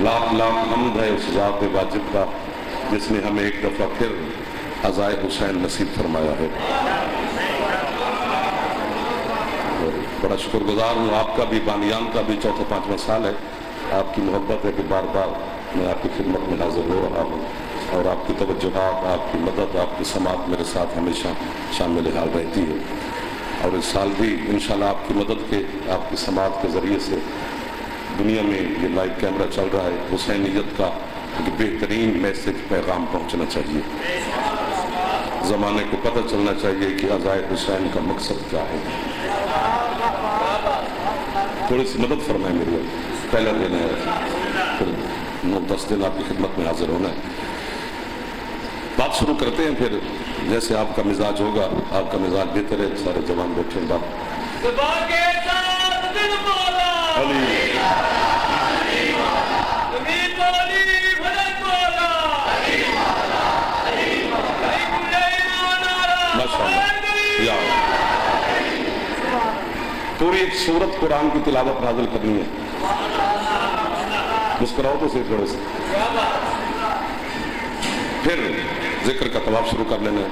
लाख लाख हम्द है उस ज़ात वाजिब का जिसने हमें एक दफ़ा फिर अज़ाए हुसैन नसीब फरमाया है। बड़ा शुक्रगुजार हूँ आपका भी, बानियान का भी। चौथा पाँचवा साल है, आपकी मोहब्बत है कि बार बार मैं आपकी खिदमत में हाजिर हो रहा हूँ और आपकी तवज्जुहात, आपकी मदद, आपकी समात मेरे साथ हमेशा शामिल हाल रहती है। और इस साल भी इंशाल्लाह आपकी मदद के, आपकी समात के ज़रिए से दुनिया में ये लाइव कैमरा चल रहा है, हुसैनियत का एक बेहतरीन मैसेज पैगाम पहुँचना चाहिए। ज़माने को पता चलना चाहिए कि अज़ाए हुसैन का मकसद क्या है। थोड़ी सी मदद फरमाए मेरी, पहला दिन है, फिर 9-10 दिन आपकी खिदमत में हाजिर होना है। बात शुरू करते हैं, फिर जैसे आपका मिजाज होगा, आपका मिजाज बेहतर है, सारे जवान बैठे हैं। बात पूरी एक सूरत कुरान की तिलावत नाज़िल करनी है। मुस्कुराओ तो सही थोड़े से, फिर जिक्र का तवाफ शुरू कर लेना है।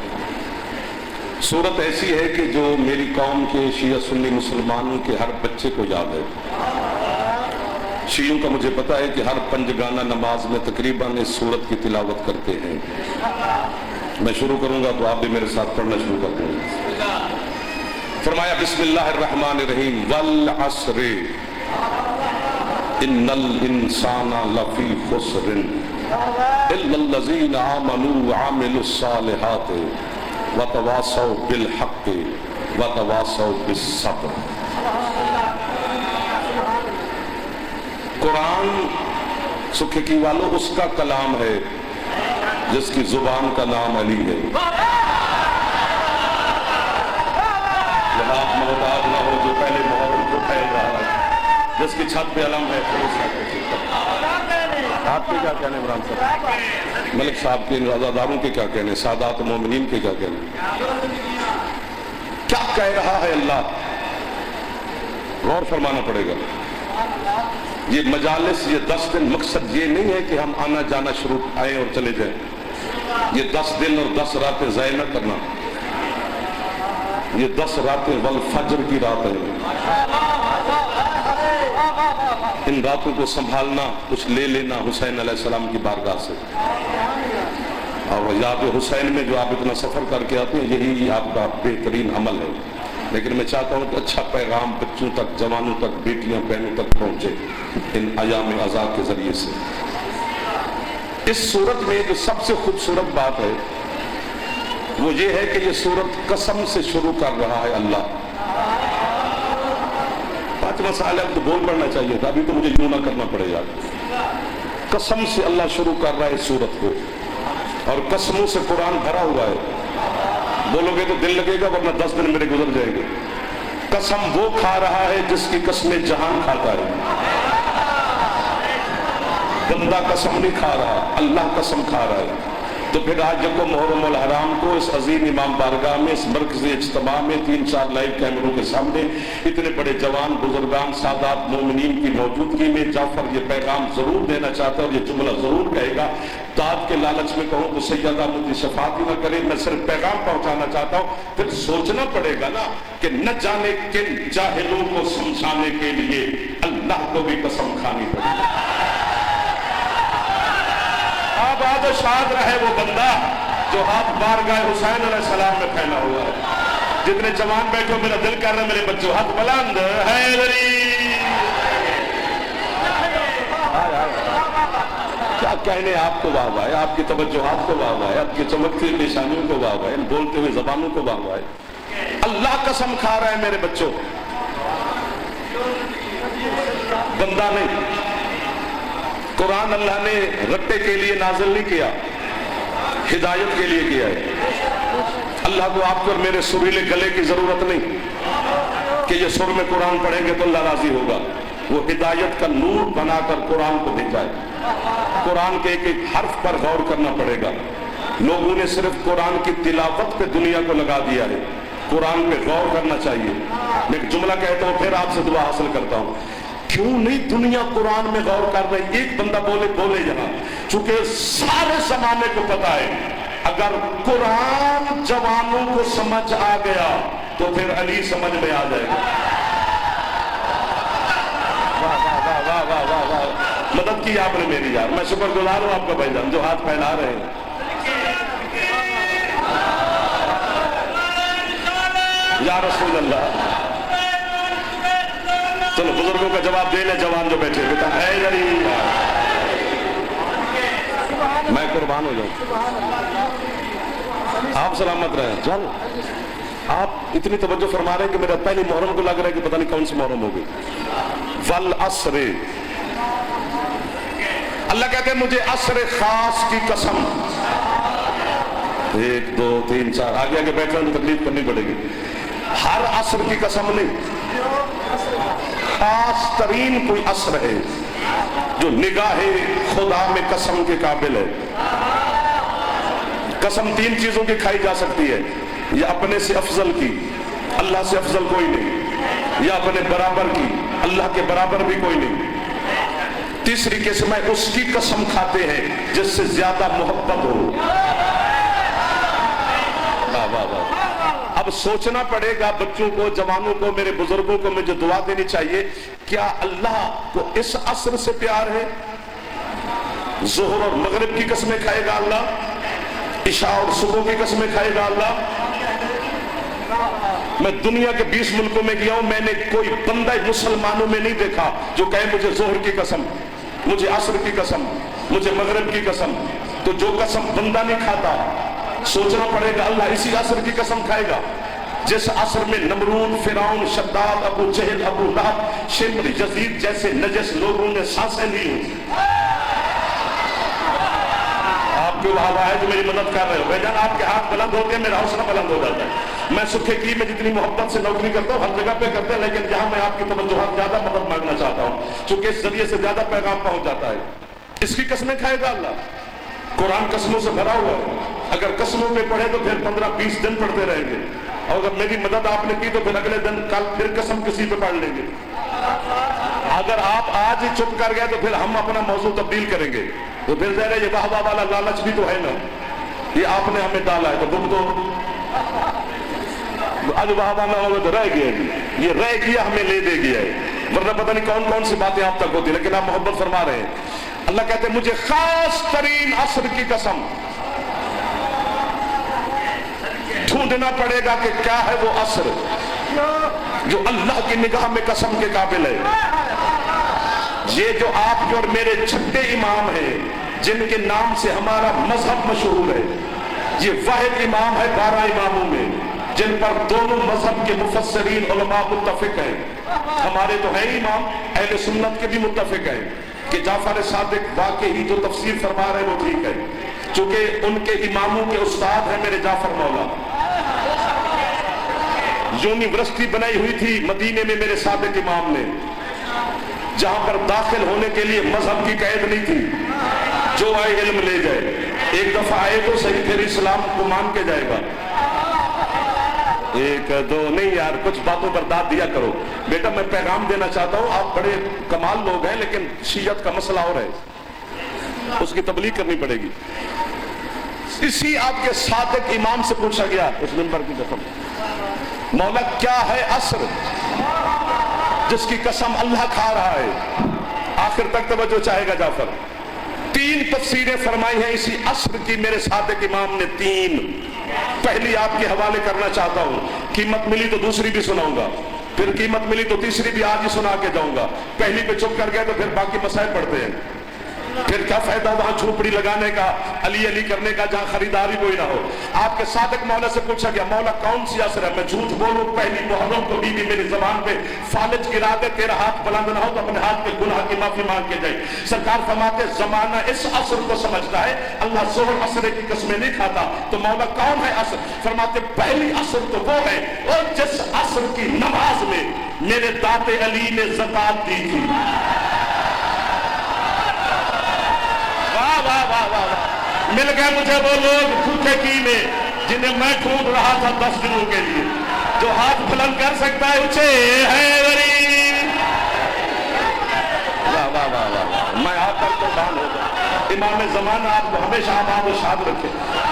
सूरत ऐसी है कि जो मेरी कौम के शिया सुन्नी मुसलमानों के हर बच्चे को याद है। शियों का मुझे पता है कि हर पंजगाना नमाज में तकरीबन इस सूरत की तिलावत करते हैं। मैं शुरू करूंगा तो आप भी मेरे साथ पढ़ना शुरू कर देंगे। फरमाया बिस्मिल्लाहिर्रहमानिर्रहीम, वल अस्र इन्नल इंसाना लफी खुस्रिन इल्लल्लज़ीना आमनू व अमिलुस सालिहात व तवासौ बिल हक़्क़ व तवासौ बिस सब्र। कुरान सुखे की वालों उसका कलाम है जिसकी जुबान का नाम अली है। आप मोहताज ना हो जो पहले मोहर्रम को फैल रहा है, जिसकी छत पे अलम है। आपके क्या कहने इमरान साहब, मलिक साहब के, रज़ादारों के क्या कहने, सादात मोमिनीन के क्या कहने, क्या कह रहा है अल्लाह, गौर फरमाना पड़ेगा। ये मजालिस, ये 10 दिन मकसद ये नहीं है कि हम आना जाना शुरू आए और चले जाएं। ये 10 दिन और 10 रातें ज़ाया न करना। ये 10 रातें वल फज्र की रात है। इन रातों को संभालना, कुछ ले लेना हुसैन अलैहिस्सलाम की बारगाह से। और याद हुसैन में जो आप इतना सफर करके आते हैं, यही आपका बेहतरीन अमल है। लेकिन मैं चाहता हूँ कि अच्छा पैगाम बच्चों तक, जवानों तक, बेटियां बहनों तक पहुंचे इन अयाम अज़ा के जरिए से। इस सूरत में जो सबसे खूबसूरत बात है वो ये है कि ये सूरत कसम से शुरू कर रहा है अल्लाह। 5वां साल है, अब तो बोल पड़ना चाहिए था, अभी तो मुझे यूं ना करना पड़ेगा। कसम से अल्लाह शुरू कर रहा है इस सूरत को, और कसमों से कुरान भरा हुआ है। बोलोगे तो दिल लगेगा, वरना 10 दिन मेरे गुजर जाएंगे। कसम वो खा रहा है जिसकी कसमें जहान खाता है। बंदा कसम नहीं खा रहा, अल्लाह कसम खा रहा है। तो फिर आज जब को मुहर्रम अल हराम को इस अजीम इमाम बारगाह में, इस मरकज़ी इज्तिमा में 3-4 लाइव कैमरों के सामने इतने बड़े जवान बुजुर्गान सादात मोमिनीन की मौजूदगी में जाफर ये पैगाम जरूर देना चाहता है और ये जुमला जरूर कहेगा। दाद के लालच में कहूँ तो सैयदा मुझे शफात ही न करे, मैं सिर्फ पैगाम पहुंचाना चाहता हूँ। फिर सोचना पड़ेगा ना कि न जाने किन जाहिलों को समझाने के लिए अल्लाह को भी कसम खानी पड़ेगी। आबाद शाद रहे वो बंदा जो हाथ बारगाह हुसैन अलैहिस्सलाम में फैला हुआ है। जितने जवान बैठो, मेरा दिल कर रहा है मेरे बच्चों हाथ बुलंद हैदरी। क्या कहने आपको वाह है, आपकी तवज्जुहात को वाह है, आपकी चमकती निशानियों को वाह है, बोलते हुए जबानों को वाह है। अल्लाह कसम खा रहा है मेरे बच्चों, बंदा नहीं। कुरान अल्लाह ने रट्टे के लिए नाज़िल नहीं किया, हिदायत के लिए किया है। अल्लाह को आपको और मेरे सुरीले गले की जरूरत नहीं कि ये सुर में कुरान पढ़ेंगे तो अल्लाह राजी होगा। वो हिदायत का नूर बनाकर कुरान को भेजा है। कुरान के एक एक हर्फ पर गौर करना पड़ेगा। लोगों ने सिर्फ कुरान की तिलावत पे दुनिया को लगा दिया है, कुरान पे गौर करना चाहिए। मैं एक जुमला कहता हूँ, फिर आपसे दुआ हासिल करता हूँ। क्यों नहीं दुनिया कुरान में गौर कर रही? एक बंदा बोले यहाँ, चूंकि सारे जमाने को पता है अगर कुरान जवानों को समझ आ गया तो फिर अली समझ में आ जाएगा। वाह वाह वाह वाह वाह वाह वाह, मदद की आपने मेरी यार, मैं शुक्रगुजार हूं आपका भाईजान जो हाथ फैला रहे हैं। या रसूल अल्लाह, चलो बुजुर्गों का जवाब दे ले जवान जो बैठे बेटा है गरीब, मैं कुर्बान हो जाऊं। आप सलामत रहे। चल आप इतनी तवज्जो फरमा रहे हैं कि मेरा पहली मुहर्रम को लग रहा है कि पता नहीं कौन सी मुहर्रम होगी। वल अस्र, अल्लाह कहते हैं मुझे अस्र खास की कसम। 1 2 3 4 आगे आगे बैठ रहे हैं तो तकलीफ करनी पड़ेगी। हर अस्र की कसम नहीं, खास तरीन कोई अस्र है जो निगाहे खुदा में कसम के काबिल है। कसम 3 चीजों की खाई जा सकती है, या अपने से अफजल की, अल्लाह से अफजल कोई नहीं, या अपने बराबर की, अल्लाह के बराबर भी कोई नहीं। तीसरी किस्म है उसकी कसम खाते हैं जिससे ज्यादा मोहब्बत हो। वाह वाह वाह। अब सोचना पड़ेगा बच्चों को, जवानों को, मेरे बुजुर्गों को मुझे दुआ देनी चाहिए, क्या अल्लाह को इस असर से प्यार है? जोहर और मगरिब की कसमें खाएगा अल्लाह, इशा और सुबह की कसमें खाएगा अल्लाह। मैं दुनिया के 20 मुल्कों में गया हूं, मैंने कोई बंदा मुसलमानों में नहीं देखा जो कहे मुझे जोहर की कसम, मुझे असर की कसम, मुझे मगरिब की कसम। तो जो कसम बंदा नहीं खाता, सोचना पड़ेगा अल्लाह इसी असर की कसम खाएगा जिस असर में नमरूद, फिरौन, शद्दाद, अबू जहल, अबू लहब, शिम्र, यजीद जैसे नजस लोगों ने सांसें ली। आपके वहां है जो मेरी मदद कर रहे हो भाईजान, आपके हाथ बुलंद होते हैं, मेरा हौसला बुलंद हो जाता है। मैं सुखे की में जितनी मोहब्बत से नौकरी करता हूँ हर जगह पे करते हैं, लेकिन जहां मैं आपकी तवज्जो ज्यादा मदद मांगना चाहता हूँ क्योंकि इस जरिए से ज्यादा पैगाम पहुंच जाता है। इसकी कसमें खाएगा अल्लाह। कुरान कसमों से भरा हुआ है, अगर कसमों पे पढ़े तो फिर 15-20 दिन पढ़ते रहेंगे, और अगर मेरी मदद आपने की तो फिर अगले दिन कल फिर कसम किसी पे पढ़ लेंगे। अगर आप आज ही चुप कर गए तो फिर हम अपना मौजू तब्दील करेंगे, तो फिर जरा ये वाह वाह वाला लालच भी तो है ना, ये आपने हमें डाला है तो तुम तो आज वाह वाह तो रह गया, ये रह गया हमें ले दे गया है, वरना पता नहीं कौन कौन सी बातें आप तक होती, लेकिन आप मोहब्बत फरमा रहे हैं। अल्लाह कहते हैं मुझे खास तरीन असर की कसम। ढूंढना पड़ेगा कि क्या है वो असर जो अल्लाह की निगाह में कसम के काबिल है। ये जो आपके और मेरे छठे इमाम हैं जिनके नाम से हमारा मजहब मशहूर है, ये वाहिद इमाम है 12 इमामों में जिन पर दोनों मजहब के मुफस्सरीन उलमा मुत्तफिक हैं। हमारे तो है इमाम अहले सुन्नत के भी मुत्तफिक हैं कि जाफर सादिक वाकई ही जो तफसीर फरमा रहे हैं वो ठीक है, चूंकि उनके इमामों के उस्ताद हैं मेरे जाफर मौला। यूनिवर्सिटी बनाई हुई थी मदीने में मेरे सादिक इमाम ने, जहां पर दाखिल होने के लिए मजहब की कैद नहीं थी, जो आए इल्म ले जाए, एक दफा आए तो सही फिर इस्लाम को मान के जाएगा। 1 2 नहीं यार, कुछ बातों पर दाद दिया करो बेटा। मैं पैगाम देना चाहता हूं, आप बड़े कमाल लोग हैं, लेकिन शियत का मसला और है, उसकी तबलीग करनी पड़ेगी। इसी आपके सादिक इमाम से पूछा गया उस मिंबर की कसम, मौला क्या है असर जिसकी कसम अल्लाह खा रहा है? आखिर तक तवज्जो चाहेगा जाफर। 3 तफसीरें फरमाई हैं इसी असर की मेरे सादिक इमाम ने, 3। पहली आपके हवाले करना चाहता हूं, कीमत मिली तो दूसरी भी सुनाऊंगा, फिर कीमत मिली तो तीसरी भी आज ही सुना के जाऊंगा। पहली पे चुप कर गए तो फिर बाकी मसाइल पढ़ते हैं, फिर क्या फायदा वहां झोपड़ी लगाने का, अली अली करने का, जहां खरीदारी कोई ना हो। आपके सादिक मौला से पूछा गया मौला कौन सी असर है? मैं झूठ बोलूं पहली मुहर्रम को बीवी मेरी जबान पे फालिज गिरा दे, तेरा हाथ बुलंद ना हो तो अपने हाथ पे गुनाह की माफी मांग के जाए। सरकार फरमाते जमाना इस असर को समझता है, अल्लाह जोहर असर की कसमें नहीं खाता। तो मौला कौन है असर? फरमाते पहली असर तो वो है और जिस असर की नमाज में मेरे दाते अली ने ज़कात दी थी। वाह वाह वाह वाह, मिल गए मुझे वो लोग भूखे की में जिन्हें मैं ढूंढ रहा था 10 दिनों के लिए। जो हाथ बुलंद कर सकता है ऊंचे है गरीब, پر قربان ہو جائے۔ امام زمانہ آپ کو ہمیشہ آباد و شاد رکھے،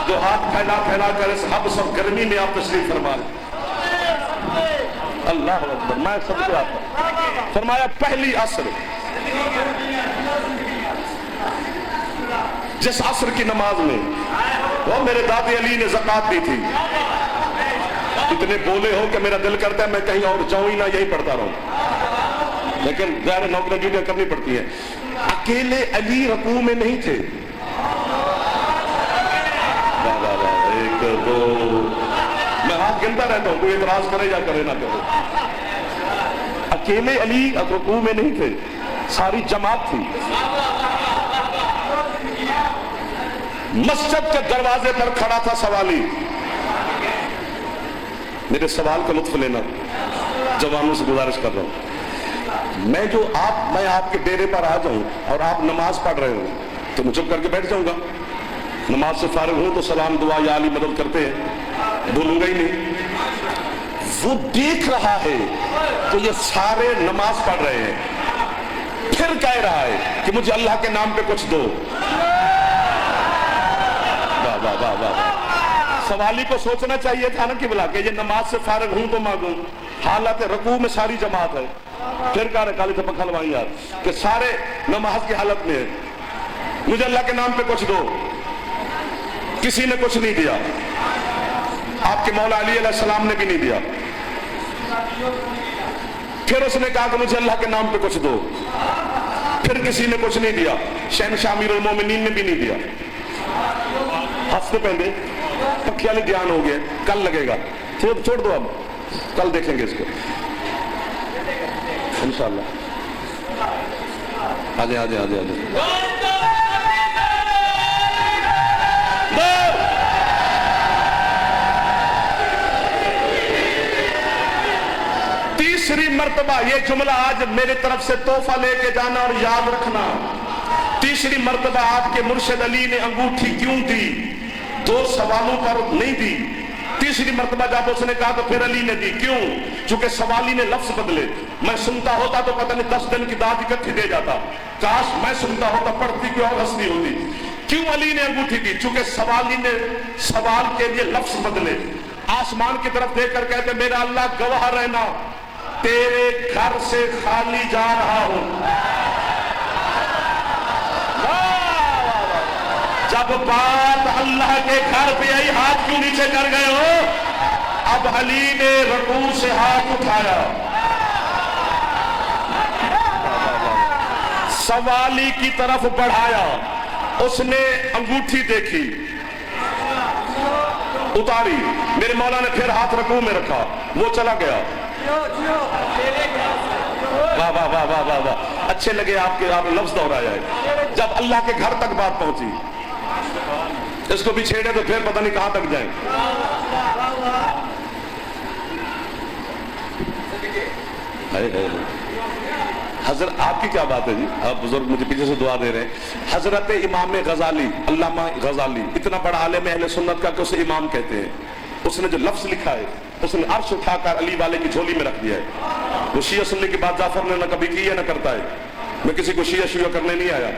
جو ہاتھ پھیلا پھیلا کر اس حبس اور گرمی میں آپ تشریف فرما لیں۔ اللہ اکبر، میں سب کو آتا فرمایا پہلی عصر، جس عصر کی نماز میں وہ میرے دادی علی نے زکوٰۃ دی تھی، اتنے بولے ہو کہ میرا دل کرتا ہے میں کہیں اور جاؤں ہی نہ، یہی پڑھتا رہوں، لیکن ظاہر نوکری ڈیوٹیاں کرنی پڑتی ہیں۔ اکیلے علی رکوع میں نہیں تھے، ایک دو، میں ہاتھ گنتا رہتا ہوں، کوئی اعتراض کرے یا کرے نہ کرے، اکیلے علی رکوع میں نہیں تھے، ساری جماعت تھی۔ مسجد کے دروازے پر کھڑا تھا سوالی، میرے سوال کا لطف لینا، جوانوں سے گزارش کر رہا ہوں، میں آپ کے ڈیرے پر آ جاؤں اور آپ نماز پڑھ رہے ہوں تو میں چپ کر کے بیٹھ جاؤں گا، نماز سے فارغ ہوں تو سلام دعا یا علی مدد کرتے ہیں، بھولوں گا ہی نہیں۔ وہ دیکھ رہا ہے کہ یہ سارے نماز پڑھ رہے ہیں، پھر کہہ رہا ہے کہ مجھے اللہ کے نام پہ کچھ دو۔ واہ واہ واہ واہ، سوالی کو سوچنا چاہیے تھا نا کہ بلا کہ یہ نماز سے فارغ ہوں تو مانگوں، حالت رکوع میں ساری جماعت ہے، پھر کہہ رہے کالی تھپک کھلوائی یار کہ سارے نماز کی حالت میں ہے، مجھے اللہ کے نام پہ کچھ دو۔ کسی نے کچھ نہیں دیا، آپ کے مولا علی علیہ السلام نے بھی نہیں دیا۔ پھر اس نے کہا کہ مجھے اللہ کے نام پہ کچھ دو، پھر کسی نے کچھ نہیں دیا، شہنشاہ امیر المومنین نے بھی نہیں دیا۔ ہنستے پہنتے پکھی والے دھیان ہو گئے، کل لگے گا، چھوڑ دو، اب کل دیکھیں گے اس کو انشاءاللہ۔ آجے آجے آجے آجے، تیسری مرتبہ یہ جملہ آج میرے طرف سے تحفہ لے کے جانا اور یاد رکھنا، تیسری مرتبہ آپ کے مرشد علی نے انگوٹھی کیوں دی؟ دو سوالوں پر نہیں دی، تیسری مرتبہ جب اس نے کہا تو پھر علی نے دی، کیوں؟ چونکہ سوالی نے لفظ بدلے، میں سنتا ہوتا تو پتہ نہیں 10 دن کی داد اکٹھی دے جاتا، کاش میں سنتا ہوتا پڑھتی کوئی اور ہستی ہوتی۔ کیوں علی نے انگوٹھی دی؟ چونکہ سوالی نے سوال کے لیے لفظ بدلے، آسمان کی طرف دیکھ کر کہتے میرا اللہ گواہ رہنا، تیرے گھر سے خالی جا رہا ہوں۔ جب بات اللہ کے گھر پہ آئی، ہاتھ کیوں نیچے کر گئے ہو؟ اب علی نے رکوع سے ہاتھ اٹھایا، سوالی کی طرف بڑھایا، اس نے انگوٹھی دیکھی، اتاری، میرے مولا نے پھر ہاتھ رکوع میں رکھا، وہ چلا گیا۔ واہ واہ واہ واہ واہ واہ، اچھے لگے آپ کے، آپ نے لفظ دہرایا ہے۔ جب اللہ کے گھر تک بات پہنچی، اس کو بھی چھیڑے تو پھر پتہ نہیں کہاں تک جائیں۔ حضرت آپ کی کیا بات ہے جی، آپ بزرگ مجھے پیچھے سے دعا دے رہے ہیں۔ حضرت امام غزالی، علامہ غزالی، اتنا بڑا عالم اہل سنت کا کہ اسے امام کہتے ہیں، اس نے جو لفظ لکھا ہے اس نے عرش اٹھا کر علی والے کی جھولی میں رکھ دیا ہے۔ وہ شیعہ سننے کی بات جعفر نے نہ کبھی کی ہے نہ کرتا ہے، میں کسی کو شیعہ کرنے نہیں آیا،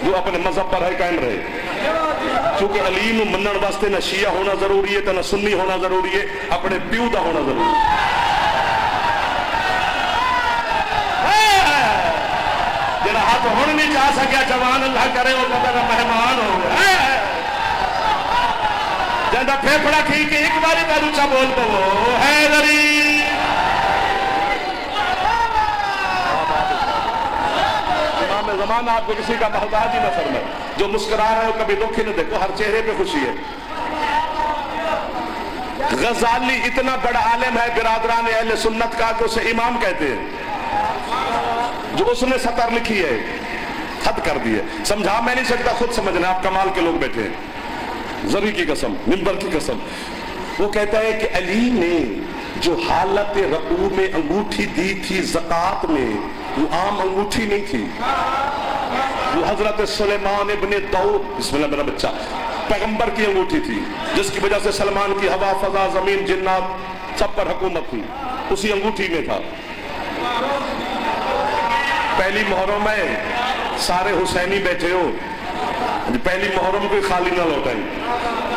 جو اپنے مذہب پر ہے قائم رہے، کیونکہ علی نو منن واسطے نہ شیعہ ہونا ضروری ہے نہ سنی ہونا ضروری ہے، اپنے پیو دا ہونا ضروری ہے۔ جڑا ہاتھ ہن نہیں چاہ سکیا جوان اللہ کرے وہ پتہ کا مہمان ہو گیا، جندا پھیپڑا ٹھیک ہے، ایک باری کا اونچا بول پو حیدری۔ امام زمانہ آپ کو کسی کا محتاج ہی نہ فرمائے، جو مسکرا رہے ہو کبھی دکھ ہی نہ دیکھو، ہر چہرے پہ خوشی ہے۔ غزالی اتنا بڑا عالم ہے برادران اہل سنت کا کہ اسے امام کہتے ہیں، جو اس نے سطر لکھی ہے، حد کر دی ہے، سمجھا میں نہیں سکتا، خود سمجھنا، آپ کمال کے لوگ بیٹھے ہیں، زری کی قسم، منبر کی قسم۔ وہ کہتا ہے کہ علی نے جو حالت رکوع میں انگوٹھی دی تھی زکوٰۃ میں، وہ عام انگوٹھی نہیں تھی، وہ حضرت سلیمان ابن داؤد، بسم اللہ میرا بچہ، پیغمبر کی انگوٹھی تھی، جس کی وجہ سے سلمان کی ہوا، فضا، زمین، جنات سب پر حکومت تھی، اسی انگوٹھی میں تھا۔ پہلی محرم میں सारे हुसैनी बैठे हो, पहली मुहर्रम कोई खाली ना लौटाएं,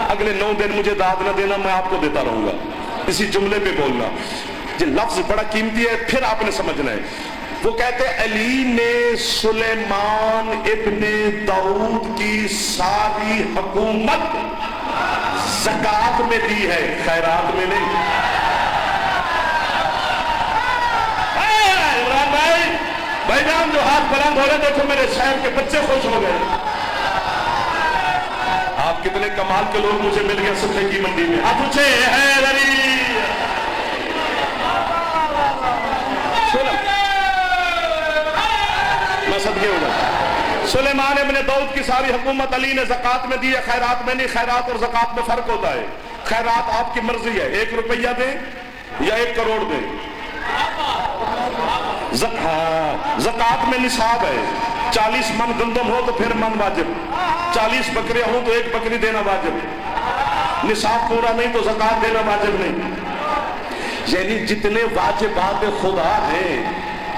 अगले 9 दिन मुझे दाद ना देना, मैं आपको देता रहूंगा। इसी जुमले पे बोलना, ये लफ्ज बड़ा कीमती है, फिर आपने समझना है। वो कहते अली ने सुलेमान इब्ने दाऊद की सारी हुकूमत ज़कात में दी है, खैरात में नहीं। भाईजान जो हाथ बुलंद हो रहे, देखो मेरे शहर के बच्चे खुश हो गए। आप कितने कमाल के लोग मुझे मिल गए सुबह की मंडी में। आप पूछे हैदरी मैं सदके हो गया। सुलेमान इब्ने दाऊद की सारी हुकूमत अली ने ज़कात में दी है, खैरात में नहीं। खैरात और ज़कात में फर्क होता है। खैरात आपकी मर्जी है, 1 रुपया दें या 1 करोड़ दें। ज़कात में निसाब है, 40 मन गंदम हो तो फिर मन वाजिब, 40 बकरियां हो तो 1 बकरी देना वाजिब, निसाब पूरा नहीं तो ज़कात देना वाजिब नहीं। यानी जितने वाजिबात खुदा हैं,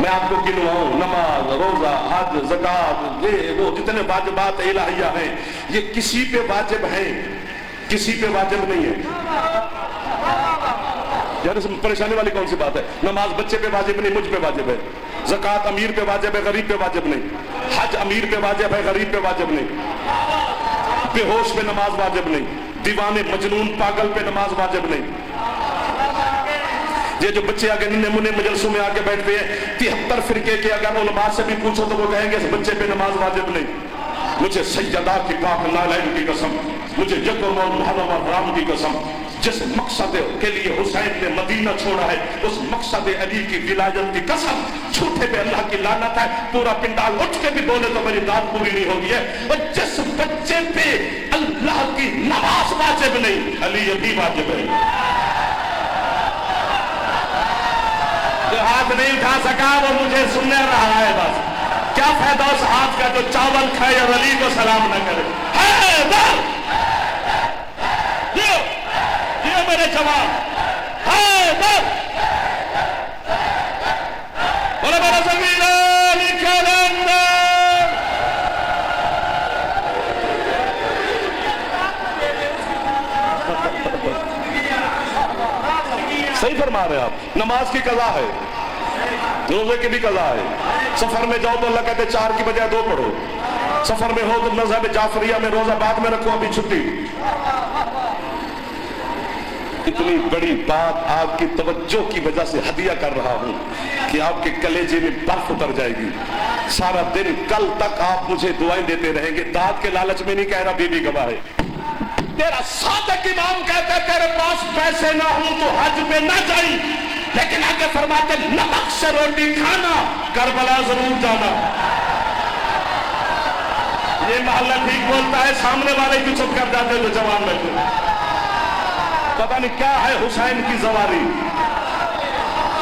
मैं आपको गिनवाऊं, नमाज, रोजा, हज, ज़कात, ये वो जितने वाजिबात इलाहिया हैं, ये किसी पे वाजिब हैं, किसी पे वाजिब नहीं है। यार इसमें परेशानी वाली कौन सी बात है? नमाज बच्चे पे वाजिब नहीं, मुझ पे वाजिब है। ज़कात अमीर पे वाजिब है, गरीब पे वाजिब नहीं। हज अमीर पे वाजिब है, गरीब पे वाजिब नहीं। बेहोश पे नमाज वाजिब नहीं, दीवाने मजनून पागल पे नमाज वाजिब नहीं। ये जो बच्चे आगे नन्हे मुन्ने मजलसों में आके बैठते हैं, 73 फिरके के अगर उलमा से भी पूछो तो वो कहेंगे इस बच्चे पे नमाज वाजिब नहीं। मुझे सैयदा की पाक नालैन की कसम, मुझे यकूम और मुहर्रम राम की कसम, जिस मकसद के लिए हुसैन ने मदीना छोड़ा है, उस मकसद अली की विलायत की कसम, झूठे पे अल्लाह की लानत है। पूरा पिंडाल उठ के भी बोले तो मेरी दाद पूरी नहीं होगी है। और जिस बच्चे पे अल्लाह की नमाज वाजिब नहीं, अली अभी वाजिब है। जो हाथ नहीं उठा सका वो मुझे सुनने रहा है, बस क्या फायदा उस हाथ का जो चावल खाए और अली को सलाम न करे। मेरे जवान बोले मेरा ज़मीन लिखे सही फरमा रहे आप। नमाज की कज़ा है, रोजे की भी कज़ा है। सफर में जाओ तो अल्लाह कहते 4 की बजाय 2 पढ़ो। सफर में हो तो मज़हब जाफरिया में रोजा बाद में रखो, अभी छुट्टी। इतनी बड़ी बात आपकी तवज्जो की वजह से हदिया कर रहा हूं कि आपके कलेजे में बर्फ उतर जाएगी। सारा दिन कल तक आप मुझे दुआएं देते रहेंगे। दाद के लालच में नहीं कह रहा, बीबी गवाह है। तेरा सादिक इमाम कहता है तेरे पास पैसे ना हो तो हज में ना जाई, लेकिन आगे फरमाते नमक से रोटी खाना, करबला जरूर जाना। ये मोहल्ला ठीक बोलता है, सामने वाले की चुप कर जाते तो जवान बैठे। पता नहीं क्या है हुसैन की जवारी।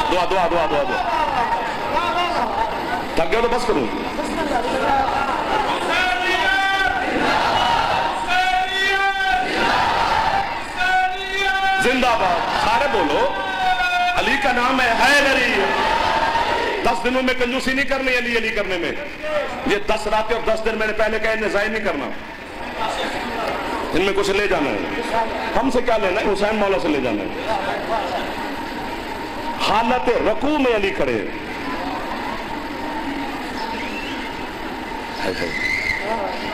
दुआ दुआ दुआ दुआ दुआ। थक गया तो बस करूं। जिंदाबाद सारे बोलो, अली का नाम है हैदरी। 10 दिनों में कंजूसी नहीं करनी अली अली करने में। ये 10 रातें और 10 दिन मैंने पहले कहा इन्हें ज़ाय नहीं करना, इनमें कुछ ले जाना है। हमसे क्या लेना है? हुसैन मौला से ले जाना है। हालत रकू में अली खड़े हैं।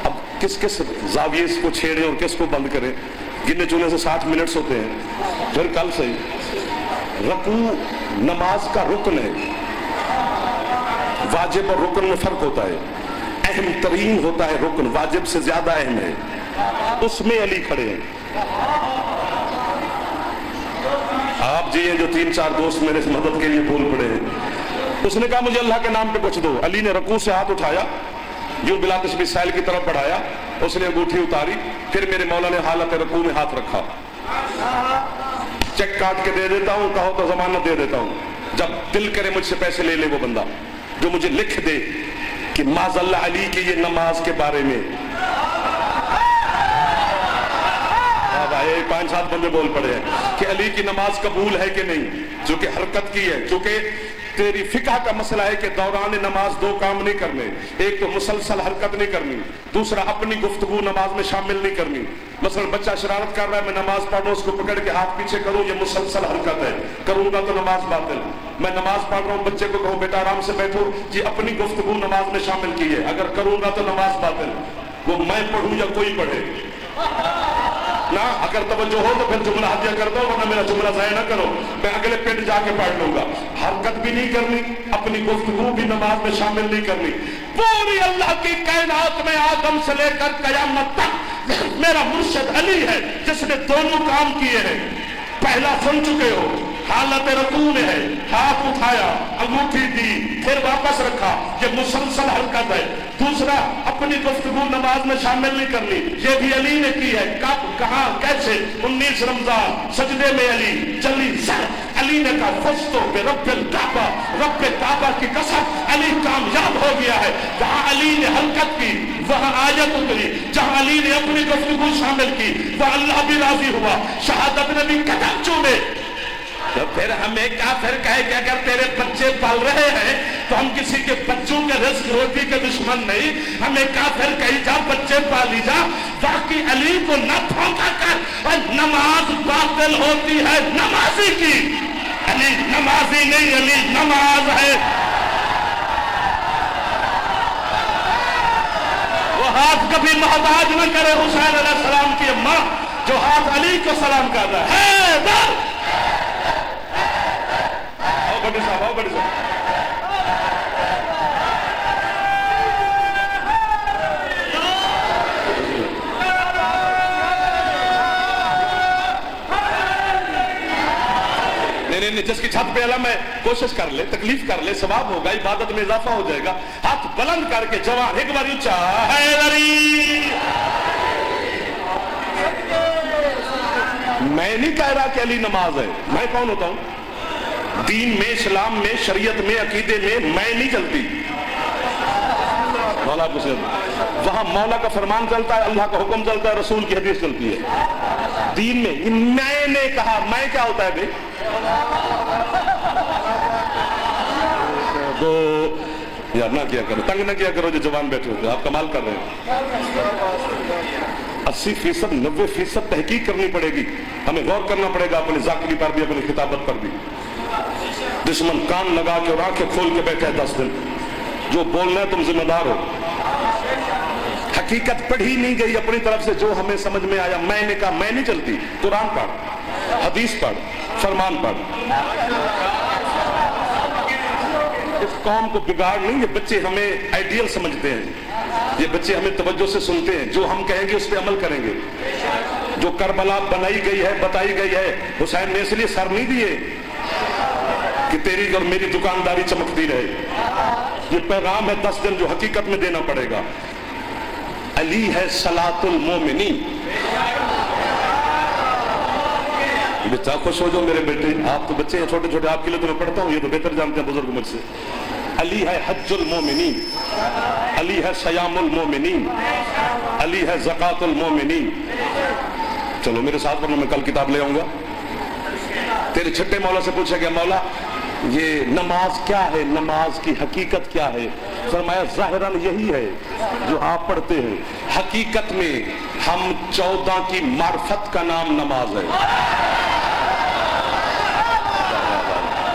अब किस किस जाविये को छेड़े और किसको बंद करें? गिने चुने से 60 मिनट होते हैं। फिर कल से रकू नमाज का रुकन है। वाजिब और रुकन में फर्क होता है। अहम तरीन होता है रुकन, वाजिब से ज्यादा अहम है, उसमें अली खड़े हैं। आप जी हैं जो 3-4 दोस्त मेरे से मदद के लिए बोल पड़े हैं। उसने कहा मुझे अल्लाह के नाम पे कुछ दो। अली ने रकू से हाथ उठाया, जो बिलाल मिसाइल की तरफ बढ़ाया, उसने अंगूठी उतारी, फिर मेरे मौला ने हालत रकू में हाथ रखा। चेक काट के दे देता हूं, कहो तो जमानत दे देता हूं। जब दिल करे मुझसे पैसे ले ले वो बंदा जो मुझे लिख दे कि माज़ल्ला अली की ये नमाज के बारे में। 5-7 बंदे बोल पड़े हैं कि अली की नमाज कबूल है कि नहीं, जो कि हरकत की है, क्योंकि تیری فقہ کا مسئلہ ہے کہ دوران نماز دو کام نہیں کرنے، ایک تو مسلسل حرکت نہیں کرنی، دوسرا اپنی گفتگو نماز میں شامل نہیں کرنی۔ مثلا بچہ شرارت کر رہا ہے، میں نماز پڑھ رہا ہوں، اس کو پکڑ کے ہاتھ پیچھے کروں، یہ مسلسل حرکت ہے، کروں گا تو نماز باطل۔ میں نماز پڑھ رہا ہوں، بچے کو کہوں بیٹا آرام سے بیٹھو، یہ اپنی گفتگو نماز میں شامل کی ہے، اگر کروں گا تو نماز باطل۔ وہ میں پڑھوں یا کوئی پڑھے نہ، اگر توجہ ہو تو پھر جملہ ہدیہ کر دو، ورنہ میرا جملہ ضائع نہ کرو، میں اگلے پنڈ جا کے پڑھ لوں گا۔ حرکت بھی نہیں کرنی، اپنی گفتگو بھی نماز میں شامل نہیں کرنی۔ پوری اللہ کی کائنات میں آدم سے لے کر قیامت تک میرا مرشد علی ہے جس نے دونوں کام کیے ہیں۔ پہلا سن چکے ہو، حالت رکوع میں ہے، ہاتھ اٹھایا، انگوٹھی دی، پھر واپس رکھا، یہ مسلسل حرکت ہے۔ دوسرا، اپنی گفتگو نماز میں شامل نہیں کرنی، یہ بھی علی نے کی ہے۔ کب، کہاں، کیسے؟ 19 رمضان سجدے میں علی جلی سر، علی نے کہا فزتو برب الکعبہ، رب کعبہ کی قسم علی کامیاب ہو گیا ہے۔ جہاں علی نے حرکت کی وہاں آیت اتری، جہاں علی نے اپنی گفتگو شامل کی وہاں اللہ بھی راضی ہوا، شہادت نے بھی قدم چومے۔ تو پھر ہمیں کافر کہے کہ اگر تیرے بچے پل رہے ہیں تو ہم کسی کے بچوں کے رزق روٹی کے دشمن نہیں، ہمیں کافر کہی جا بچے پالی جا، باقی علی کو نہ پھونکا کر، اور نماز باطل ہوتی ہے نمازی کی، علی نمازی نہیں، علی نماز ہے۔ وہ ہاتھ کبھی محتاج نہ کرے حسین علیہ السلام کی اماں جو ہاتھ علی کو سلام کر رہا ہے۔ حیدر بڑی صاحب، آؤ بڑی صاحب۔ نہیں، جس کی چھت پہ علم ہے کوشش کر لے، تکلیف کر لے، ثواب ہوگا، عبادت میں اضافہ ہو جائے گا۔ ہاتھ بلند کر کے جوان ایک بار اونچا، حیدری۔ میں نہیں کہہ رہا کہ علی نماز ہے، میں کون ہوتا ہوں؟ دین میں، اسلام میں، شریعت میں، عقیدے میں نہیں چلتی۔ مولا کو سے وہاں مولا کا فرمان چلتا ہے، اللہ کا حکم چلتا ہے، رسول کی حدیث چلتی ہے۔ دین میں نے کہا، میں کیا ہوتا ہے بھائی؟ تو یار نہ کیا کرو، تنگ نہ کیا کرو جو جوان بیٹھے ہوتے، آپ کمال کر رہے ہیں۔ 80%، 90% تحقیق کرنی پڑے گی، ہمیں غور کرنا پڑے گا اپنی ذاکری پر بھی، اپنی خطابت پر بھی۔ دشمن کان لگا کے اور آنکھیں کھول کے بیٹھے 10 دن، جو بولنا ہے تم ذمہ دار ہو۔ حقیقت پڑھی نہیں گئی اپنی طرف سے، جو ہمیں سمجھ میں آیا میں نے کہا، میں نہیں چلتی۔ قرآن پڑھ، حدیث پڑھ، فرمان پڑھ۔ اس قوم کو بگاڑ نہیں، یہ بچے ہمیں آئیڈیل سمجھتے ہیں، یہ بچے ہمیں توجہ سے سنتے ہیں، جو ہم کہیں گے اس پہ عمل کریں گے۔ جو کربلا بنائی گئی ہے، بتائی گئی ہے، حسین نے اس لیے سر نہیں دیے کہ تیری اور میری دکانداری چمکتی رہے۔ یہ پیغام ہے 10 دن جو حقیقت میں دینا پڑے گا۔ علی ہے صلاۃ المومنین۔ بچہ خوش ہو جو میرے بیٹے، آپ تو بچے ہیں چھوٹے چھوٹے، آپ کے لیے تو میں پڑھتا ہوں، یہ تو بہتر جانتے ہیں بزرگ مجھ سے۔ علی ہے حج المومنین، علی ہے صیام المومنین، علی ہے زکوٰۃ المومنین۔ چلو میرے ساتھ ورنہ میں کل کتاب لے آؤں گا۔ تیرے چھٹے مولا سے پوچھا گیا، مولا یہ نماز کیا ہے، نماز کی حقیقت کیا ہے؟ فرمایا ظاہراً یہی ہے جو آپ پڑھتے ہیں، حقیقت میں ہم 14 کی معرفت کا نام نماز ہے۔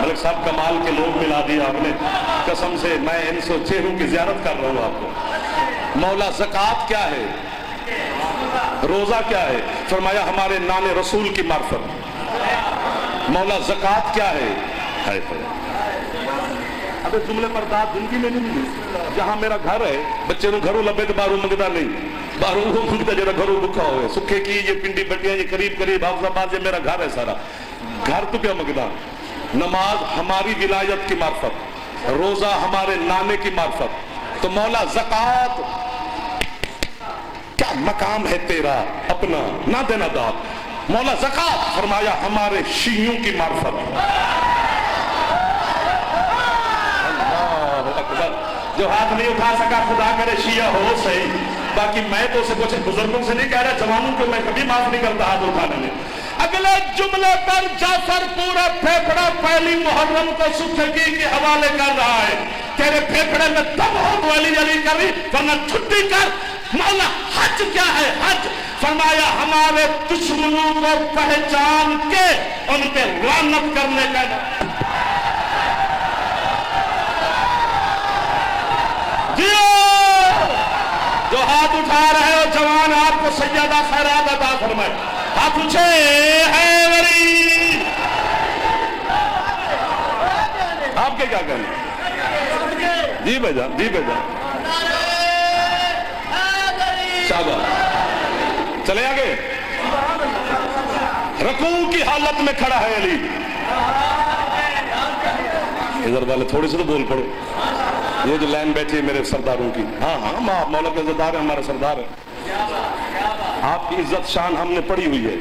ملک صاحب کمال کے لوگ ملا دیا آپ نے، قسم سے میں ان سے چہروں کی زیارت کر رہا ہوں آپ کو۔ مولا زکوٰۃ کیا ہے، روزہ کیا ہے؟ فرمایا ہمارے نان رسول کی معرفت۔ مولا زکوٰۃ کیا ہے؟ ابے جملے پر داد زندگی میں نہیں ملی۔ جہاں میرا گھر ہے، بچے نو گھروں لبے تو باہروں منگتا نہیں، باہروں وہ منگتا جڑا گھروں بکھا ہوئے، سکھے کی یہ پنڈی بٹیاں یہ قریب قریب حافظ آباد، یہ میرا گھر ہے سارا۔ گھر تو کیا منگتا؟ نماز ہماری ولایت کی معرفت، روزہ ہمارے نانے کی معرفت۔ تو مولا زکوٰۃ کیا مقام ہے تیرا اپنا، نہ دینا داد۔ مولا زکوٰۃ فرمایا ہمارے شیعوں کی معرفت۔ جو ہاتھ نہیں اٹھا سکا خدا کرے شیعہ ہو صحیح، باقی میں تو اسے کچھ بزرگوں سے نہیں کہہ رہا، جوانوں کو میں کبھی معاف نہیں کرتا ہاتھ اٹھانے میں۔ اگلے جملے پر جعفر پورا پھیپھڑا پہلی محرم کو سکھگی کے حوالے کر رہا ہے. تیرے پھیپھڑے میں دم ہو تو علی علی کر رہی ورنہ چھٹی کر. مولا حج کیا ہے؟ حج فرمایا ہمارے دشمنوں کو پہچان کے ان پہ لعنت کرنے کا. جو ہاتھ اٹھا رہے ہو جوان آپ کو سیدہ خیرات عطا فرمائے. ہاتھ اٹھے ہے وری. آپ کے کیا کہنے؟ جی بھائی جان، جی بھائی جان. شاباش. چلے آگے. رکوع کی حالت میں کھڑا ہے علی. ادھر والے تھوڑے سے تو بول پڑو. یہ جو لائن بیٹھی ہے میرے سرداروں کی، ہاں ہاں مولا کے عزتدار ہیں، ہمارے سردار ہیں. آپ کی عزت شان ہم نے پڑھی ہوئی ہے،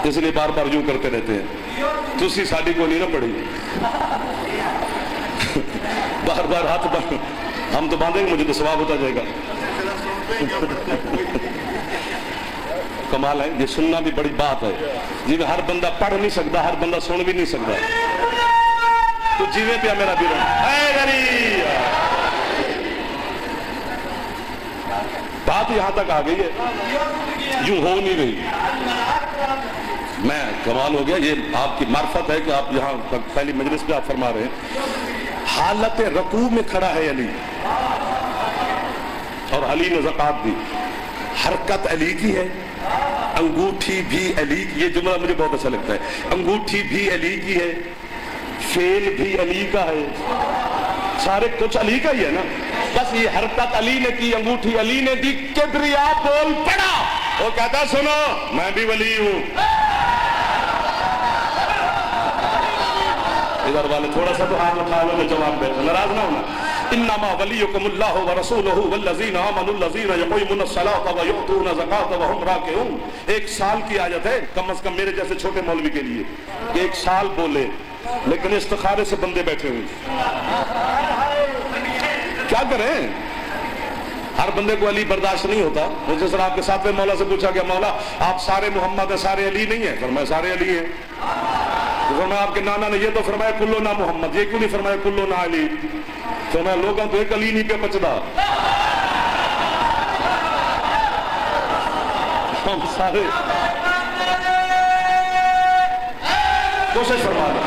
اس لیے بار بار یوں کرتے رہتے ہیں. تسی ساڈی کو نہیں نہ پڑھی. بار بار ہاتھ ہم تو باندھیں گے، مجھے تو ثواب ہوتا جائے گا. کمال ہے. یہ سننا بھی بڑی بات ہے. جی میں ہر بندہ پڑھ نہیں سکتا، ہر بندہ سن بھی نہیں سکتا. تو جیوے پیا میرا بیرون اے غریب. بات یہاں تک آ گئی ہے، یوں ہو نہیں رہی. میں کمال ہو گیا. یہ آپ کی معرفت ہے کہ آپ یہاں پہلی مجلس پہ آپ فرما رہے ہیں حالت رکوع میں کھڑا ہے علی، اور علی نے زکات دی. حرکت علی کی ہے، انگوٹھی بھی علی کی. یہ جملہ مجھے بہت اچھا لگتا ہے. انگوٹھی بھی علی کی ہے، فیل بھی علی کا ہے، سارے کچھ علی کا ہی ہے نا. بس یہ حرکت علی نے کی، انگوٹھی علی نے دی. کبریا بول پڑا. وہ کہتا سنو میں بھی ولی ہوں. ادھر والے تھوڑا سا تو ہاتھ اٹھا لو، جواب دے. ناراض نہ ہونا. انما ولیکم اللہ ورسولہ والذین آمنوا الذین یقیمون الصلاۃ ویؤتون الزکاۃ وہم راکعون. ایک سال کی آیت ہے، کم از کم میرے جیسے چھوٹے مولوی کے لیے کہ ایک سال بولے، لیکن استخارے سے بندے بیٹھے ہوئے. کیا کریں؟ ہر بندے کو علی برداشت نہیں ہوتا. مجھے سر آپ کے ساتھ مولا سے پوچھا کہ مولا آپ سارے محمد ہیں، سارے علی نہیں ہیں؟ فرمایا سارے علی ہیں. فرمایا آپ کے نانا نے یہ تو فرمایا کلو نا محمد، یہ کیوں نہیں فرمایا کلو نا علی؟ فرمایا لوگوں تو ایک علی نہیں پہ پچدا، ہم سارے. کوشش فرما لو.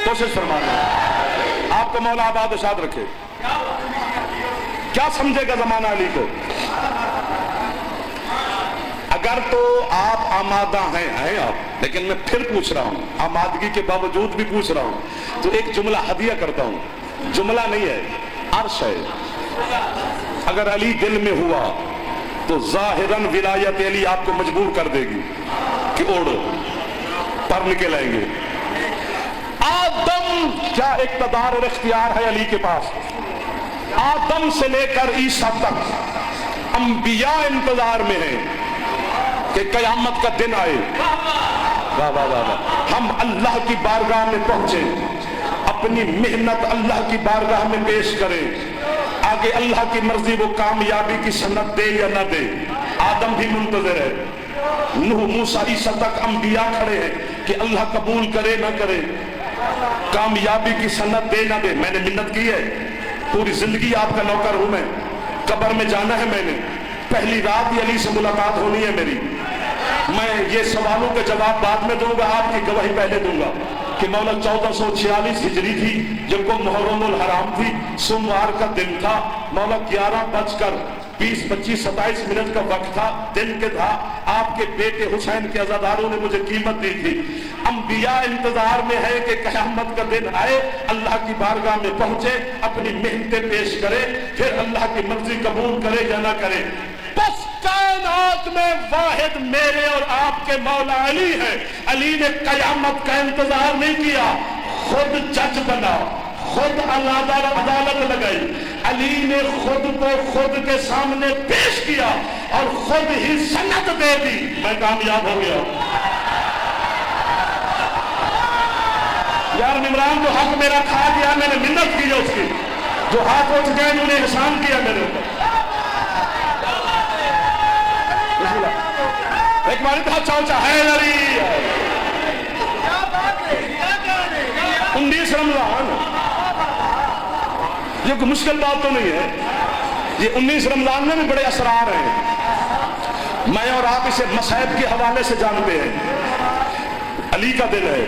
کوشش فرما لو. آپ کو مولا آباد و شاد رکھے. کیا سمجھے گا زمانہ علی کو؟ اگر تو آپ آمادہ ہیں آپ، لیکن میں پھر پوچھ رہا ہوں، آمادگی کے باوجود بھی پوچھ رہا ہوں، تو ایک جملہ ہدیہ کرتا ہوں. جملہ نہیں ہے، عرش ہے. اگر علی دل میں ہوا تو ظاہراً ولایت علی آپ کو مجبور کر دے گی کہ اوڑو پر نکل آئیں گے. آدم کیا اقتدار اور اختیار ہے علی کے پاس. آدم سے لے کر عیسیٰ تک انبیاء انتظار میں ہیں کہ قیامت کا دن آئے. واہ واہ واہ واہ. ہم اللہ کی بارگاہ میں پہنچے، اپنی محنت اللہ کی بارگاہ میں پیش کریں، آگے اللہ کی مرضی وہ کامیابی کی سند دے یا نہ دے. آدم بھی منتظر ہے، نوح موسیٰ عیسیٰ تک انبیاء کھڑے ہیں کہ اللہ قبول کرے نہ کرے، کامیابی کی سند دے نہ دے. میں نے منت کی ہے، پوری زندگی آپ کا نوکر ہوں میں. قبر میں جانا ہے میں نے، پہلی رات ہی علی سے ملاقات ہونی ہے میری. میں یہ سوالوں کے جواب بعد میں دوں گا، آپ کی گواہی پہلے دوں گا کہ مولا 1446 ہجری تھی جب کو محرم الحرام تھی، سوموار کا دن تھا. مولا 11:20-25-27 کا وقت تھا، دن کے تھا. آپ کے بیٹے حسین کے عزاداروں نے مجھے قیمت دی تھی. انبیاء انتظار میں ہے کہ قیامت کا دن آئے، اللہ کی بارگاہ میں پہنچے، اپنی محنتیں پیش کرے، پھر اللہ کی مرضی قبول کرے یا نہ کرے. بس کائنات میں واحد میرے اور آپ کے مولا علی ہے. علی نے قیامت کا انتظار نہیں کیا، خود جج بنا، خود عدالت لگائی. علی نے خود کو خود کے سامنے پیش کیا اور خود ہی سند دے دی. میں کامیاب ہو گیا. यार इमरान तो हक मेरा खा गया, मैंने मिन्नत की है उसकी, जो हाथ उठ गए उन्होंने एहसान किया मेरे ऊपर। एक बार था चौचा है लड़ी 19 रमजान, ये कोई मुश्किल बात तो नहीं है, ये 19 रमजान में भी बड़े असरार हैं। मैं और आप इसे मसाइब के हवाले से जानते हैं। अली का दिन है,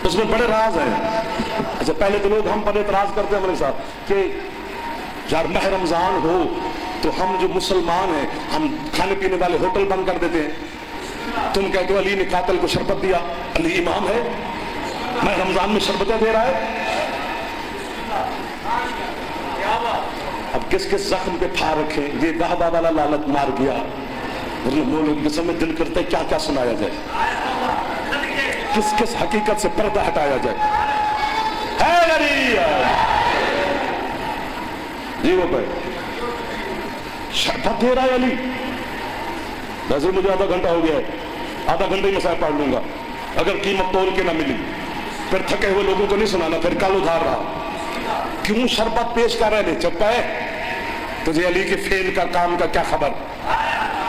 उसमें बड़े राज हैं। अच्छा पहले तो लोग हम पर एतराज करते हैं हमारे साथ कि यार माह रमजान हो तो हम जो मुसलमान हैं हम खाने पीने वाले होटल बंद कर देते हैं। तुम कहते हो अली ने कातिल को शरबत दिया, अली इमाम है, मैं रमजान में शरबतें दे रहा है। अब किस किस जख्म पे फार रखे, ये वाहबा वाला लालच मार गया, मतलब में दिल करते क्या क्या सुनाया जाए, किस किस हकीकत से पर्दा हटाया जाए। है जी वो भाई शरबत दे रहा है अली, वैसे मुझे आधा घंटा हो गया है, आधा घंटे ही मसाइल पढ़ लूंगा, अगर कीमत तोल के ना मिली फिर थके हुए लोगों को नहीं सुनाना, फिर कल उधार रहा। क्यों शरबत पेश कर रहे थे? चप्पा है तुझे अली के फेल का काम का क्या खबर?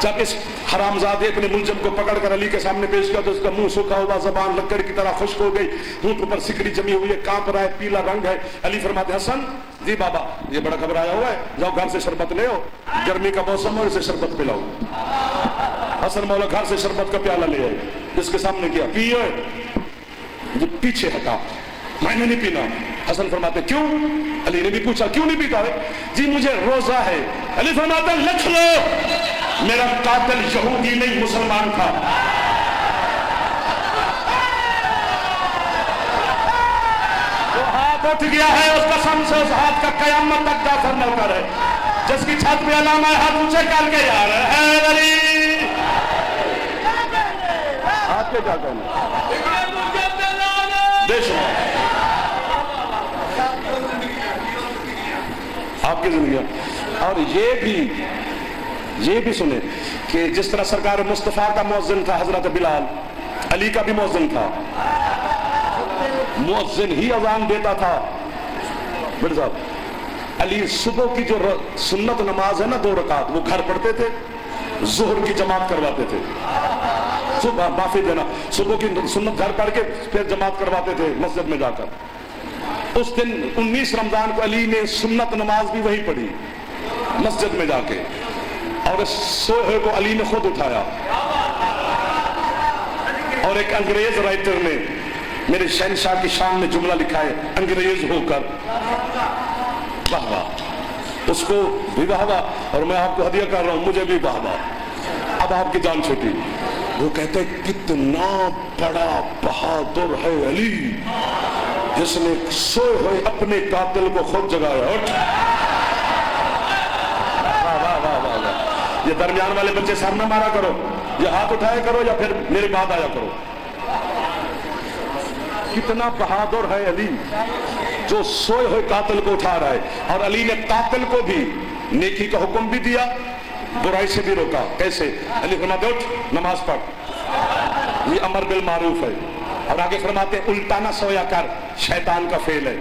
जब इस हरामजादे अपने मुलजम को पकड़कर अली के सामने पेश किया तो उसका मुंह सूखा हुआ, जबान लकड़ की तरह खुश्क हो गई, होंठ पर सिकड़ी जमी हुई है, कांप रहा है, पीला रंग है। अली फरमाते हसन जी बाबा ये बड़ा घबराया हुआ है, जाओ घर से शरबत ले आओ, गर्मी का मौसम हो, इसे शरबत पिलाओ। हसन मौला घर से शरबत का प्याला ले आए, इसके सामने किया, पियो, जो पीछे हटा, मैंने नहीं पीना। हसन फरमाते क्यों? अली ने भी पूछा क्यों नहीं पीता है? जी मुझे रोजा है। अली फरमाते लिख लो मेरा कातिल यहूदी नहीं मुसलमान था। जो हाथ उठ गया है उस कसम से उस हाथ का कयामत तक जाफर नौकर है, जिसकी छत पे अलामा है हाथ ऊंचे कर के जा रहे हैं। अली हाथ पे क्या कहना देश आपकी जिंदगी। और ये भी सुने कि जिस तरह सरकार मुस्तफा का मुअज्जिन था हजरत बिलाल, अली का भी मुअज्जिन था, मुअज्जिन ही अजान देता था। बिल साहब अली सुबह की जो सुन्नत नमाज है ना 2 रकात, वो घर पढ़ते थे, जोहर की जमात करवाते थे। सुबह माफी देना, सुबह की सुन्नत घर पढ़ के फिर जमात करवाते थे मस्जिद में जाकर। उस दिन 19 रमजान को अली ने सुन्नत नमाज भी वही पढ़ी मस्जिद में जाके, और सोहे को अली ने खुद उठाया। और एक अंग्रेज राइटर ने मेरे शहनशाह की शान में जुमला लिखा है, अंग्रेज होकर, वाह वाह, उसको भी वाह वाह, और मैं आपको हदिया कर रहा हूं, मुझे भी वाह वाह। अब आपकी जान छूटी। वो कहते कितना बड़ा बहादुर है अली, जिसने सोए हुए अपने कातिल को खुद जगाया। उठ, वाह वाह वाह वाह वाह। ये दरमियान वाले बच्चे सामने मारा करो, ये हाथ उठाया करो या फिर मेरे बाद आया करो। कितना बहादुर है अली जो सोए हुए कातिल को उठा रहा है। और अली ने कातिल को भी नेकी का हुक्म भी दिया, बुराई से भी रोका। कैसे? अली फरमाते उठ नमाज पढ़, ये अमर बिल मारूफ है। और आगे फरमाते उल्टा ना सोया कर, शैतान का फेल है।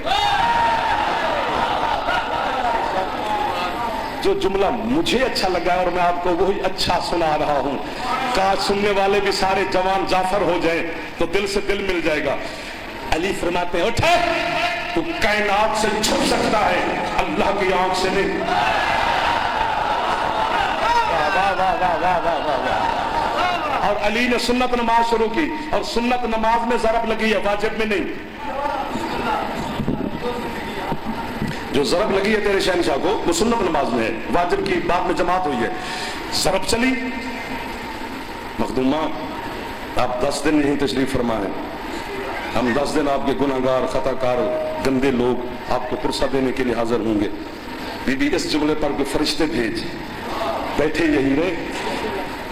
जो जुमला मुझे अच्छा लगा और मैं आपको वही अच्छा सुना रहा हूं, काश सुनने वाले भी सारे जवान जाफर हो जाएं तो दिल से दिल मिल जाएगा। अली फरमाते उठ, तू कायनात से छुप सकता है, अल्लाह की आंख से नहीं। वाह वाह वाह वाह वाह वाह वाह। और अली ने सुन्नत नमाज शुरू की, और सुन्नत नमाज में ज़रब लगी है, वाजिब में नहीं। जो ज़रब लगी है तेरे शहनशाह को वो सुन्नत नमाज में है, वाजिब की बाद में जमात हुई है। ज़रब चली, मखदूमा आप 10 दिन यहीं तशरीफ फरमाएं, हम 10 दिन आपके गुनाहगार खताकार गंदे लोग आपको पुरसा देने के लिए हाजिर होंगे। बीबी इस जुमले पर कोई फरिश्ते भेज, बैठे यही रहे,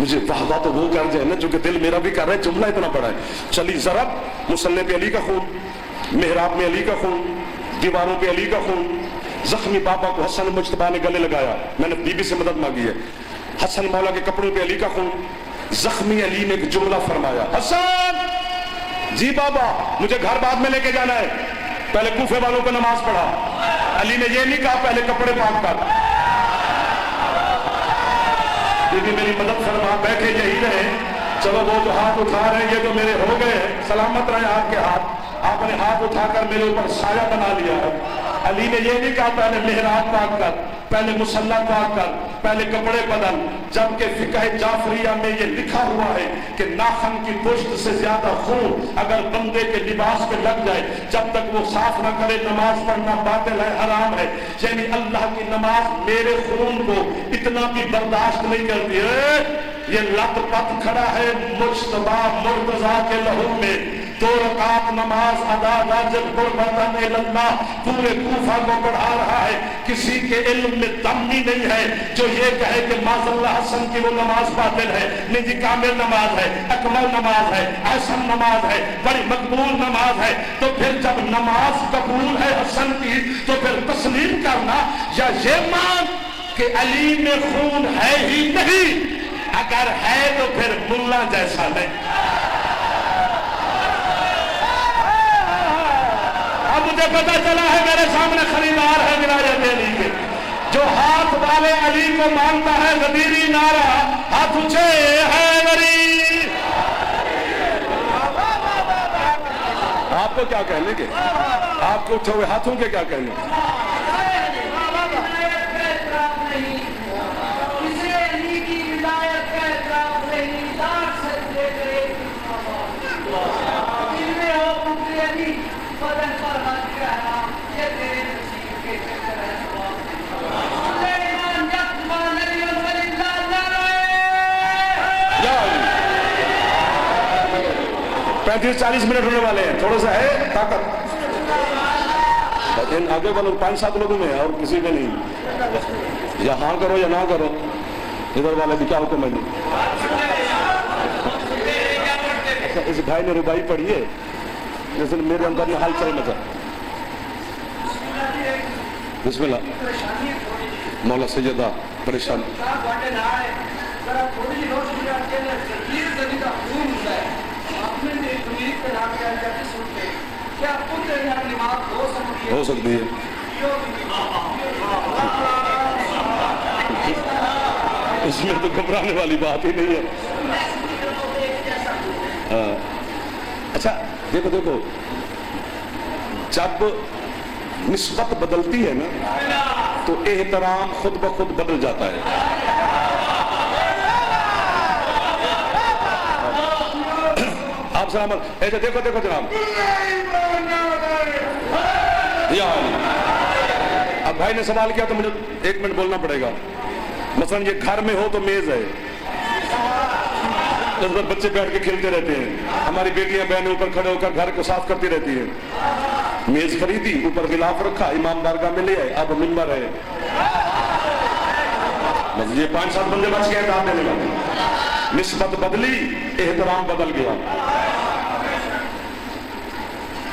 मुझे वाह वाह तो वो कर जाए ना जो कि दिल मेरा भी कर रहा है, जुमला इतना बड़ा है। चली ज़रब, मुसल्ले पे अली का खून, मेहराब में अली का खून, दीवारों पे अली का खून। जख्मी बाबा को हसन मुज्तबा ने गले लगाया, मैंने बीबी से मदद मांगी है। हसन मौला के कपड़ों पे अली का खून। जख्मी अली ने एक जुमला फरमाया, हसन جی بابا مجھے گھر بعد میں لے کے جانا ہے، پہلے کوفے والوں کو نماز پڑھا۔ علی نے یہ نہیں کہا پہلے کپڑے پاک کر، لیکن میری مدد فرما، بیٹھے یہی رہے، چلو وہ جو ہاتھ اٹھا رہے ہیں یہ تو میرے ہو گئے ہیں، سلامت رہے آپ کے ہاتھ، آپ نے ہاتھ اٹھا کر میرے اوپر سایہ بنا لیا ہے۔ علی نے یہ نہیں کہا پہلے محراب پاک کر، پہلے مصلی پاک کر، پہلے کپڑے بدل، جبکہ فقہ جعفریہ میں یہ لکھا ہوا ہے کہ ناخن کی پشت سے زیادہ خون اگر بندے کے لباس پہ لگ جائے جب تک وہ صاف نہ کرے نماز پڑھنا باطل ہے، حرام ہے۔ یعنی اللہ کی نماز میرے خون کو اتنا بھی برداشت نہیں کرتی ہے۔ یہ لت پت کھڑا ہے مجتبی مرتضیٰ کے لہو میں، 2 رکعت نماز ادا واجب قربتاً اللہ پورے کوفہ کو پڑھا رہا ہے۔ کسی کے علم میں دم بھی نہیں ہے جو یہ کہے کہ معاذ اللہ حسن کی وہ نماز باطل ہے، نہیں جی کامل نماز ہے، اکمل نماز ہے، احسن نماز ہے، بڑی مقبول نماز ہے۔ تو پھر جب نماز قبول ہے حسن کی تو پھر تسلیم کرنا یا یہ مان کہ علی میں خون ہے ہی نہیں، اگر ہے تو پھر ملا جیسا نہیں۔ اب مجھے پتا چلا ہے میرے سامنے خریدار ہے ولایت علی کے، جو ہاتھ والے علی کو مانتا ہے غدیری نعرہ، ہاتھ اونچے ہے غری۔ آپ کو کیا کہنے کے، آپ کو اٹھے ہوئے ہاتھوں کے کیا کہنے کے؟ پینتیس 40 منٹ ہونے والے ہیں، تھوڑا سا ہے طاقت آگے والوں 5-7 لوگوں میں اور کسی میں نہیں، یا ہاں کرو یا نہ کرو، ادھر والے بھی کیا حکم ہے نہیں۔ اچھا اس بھائی نے ربائی پڑھی ہے جیسے میرے اندر میں حال چل مچا۔ بسم اللہ۔ مولا سیدہ پریشان ہو سکتی ہے، اس میں تو گھبرانے والی بات ہی نہیں ہے۔ اچھا دیکھو دیکھو، جب نسبت بدلتی ہے نا تو احترام خود بخود بدل جاتا ہے۔ آپ سلامت ایسے دیکھو دیکھو جناب، اب بھائی نے سوال کیا تو مجھے 1 منٹ بولنا پڑے گا۔ مثلا یہ گھر میں ہو تو میز ہے، اس پر بچے بیٹھ کے کھیلتے رہتے ہیں، ہماری بیٹیاں بہنیں اوپر کھڑے ہو کر گھر کو صاف کرتی رہتی ہیں۔ میز خریدی، اوپر غلاف رکھا، امام بارگاہ میں لے آئے، اب منبر ہے، یہ 5-7 بندے بچ گئے دعوت دینے والے۔ نسبت بدلی، احترام بدل گیا۔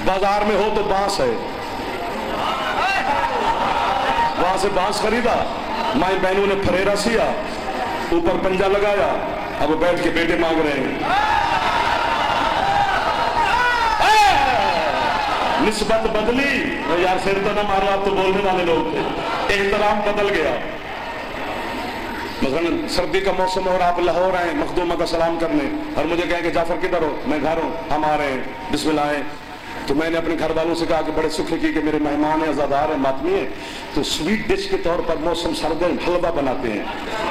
بازار میں ہو تو بانس ہے، وہاں سے بانس خریدا، مائیں بہنوں نے پھریرا سیا، اوپر پنجا لگایا، اب بیٹھ کے بیٹے مانگ رہے ہیں۔ نسبت بدلی، یار سر تو نہ مارو، آپ تو بولنے والے لوگ تھے۔ احترام بدل گیا۔ مثلا سردی کا موسم اور آپ لاہور آئے مخدومہ کا سلام کرنے، اور مجھے کہیں کہ جعفر کدھر ہو؟ میں گھر ہوں، ہم آ رہے ہیں، بسم اللہ آئے۔ تو میں نے اپنے گھر والوں سے کہا کہ بڑے سکھ کی کہ میرے مہمان ہیں، عزادار ہیں، ماتمی ہیں، تو سویٹ ڈش کے طور پر موسم سرد ہے، حلوہ بناتے ہیں،